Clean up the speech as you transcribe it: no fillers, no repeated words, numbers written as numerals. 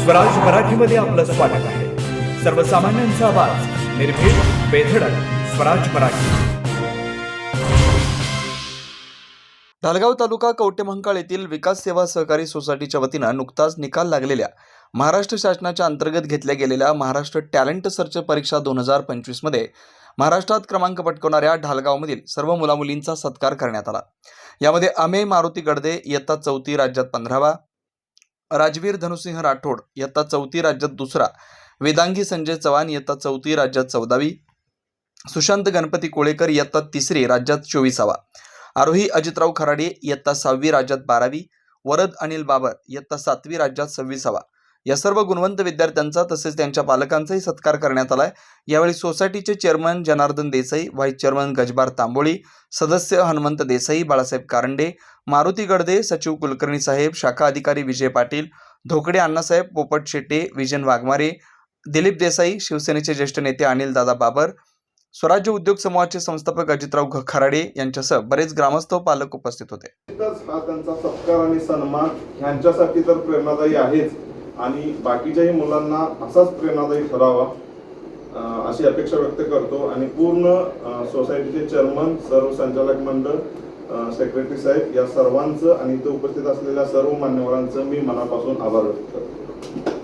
स्वराज मराठीमध्ये आपलं स्वागत आहे। सर्वसामान्यांचा आवाज, निर्भीड, बेधडक, स्वराज मराठी। ढालगाव तालुका कवटेमहांकाळ येथील विकास सेवा सहकारी सोसायटीच्या वतीनं नुकताच निकाल लागलेल्या महाराष्ट्र शासनाच्या अंतर्गत घेतल्या गेलेल्या महाराष्ट्र टॅलेंट सर्च परीक्षा 2025 मध्ये महाराष्ट्रात क्रमांक पटकवणाऱ्या ढालगावमधील सर्व मुलामुलींचा सत्कार करण्यात आला। यामध्ये अमेय मारुती गडदे इयत्ता 4थी राज्यात 15वा, राजवीर धनुसिंह राठोड इयत्ता 4थी राज्यात 2रा, वेदांगी संजय चव्हाण इयत्ता 4थी राज्यात 14वी, सुशांत गणपती कोळेकर इयत्ता 3री राज्यात 24वा, आरोही अजितराव खराडे इयत्ता 6वी राज्यात 12वी, वरद अनिल बाबर इयत्ता 7वी राज्यात 26वा या सर्व गुणवंत विद्यार्थ्यांचा तसेच त्यांच्या पालकांचाही सत्कार करण्यात आलाय। यावेळी सोसायटीचे chairman Janardan Desai, vice chairman Gajbar Tamboli, सदस्य हनुमंत देसाई, बाळासाहेब कारंडे, मारुती गडदे, सचिव कुलकर्णी साहेब, शाखा अधिकारी विजय पाटील, धोकडे अण्णासाहेब, पोपट शेट्टे, विजन वाघमारे, दिलीप देसाई, शिवसेनेचे ज्येष्ठ नेते अनिल दादा बाबर, स्वराज्य उद्योग समूहाचे संस्थापक अजितराव खराडे यांच्यासह बरेच ग्रामस्थ पालक उपस्थित होते। हा त्यांचा सत्कार आणि सन्मान यांच्यासाठी तर प्रेरणादायी आहेच आणि बाकीच्याही मुलांना असाच प्रेरणादायी ठरावा अशी अपेक्षा व्यक्त करतो आणि पूर्ण सोसायटीचे चेअरमन, सर्व संचालक मंडळ, सेक्रेटरी साहेब या सर्वांचं आणि इथे उपस्थित असलेल्या सर्व मान्यवरांचं मी मनापासून आभार व्यक्त करतो।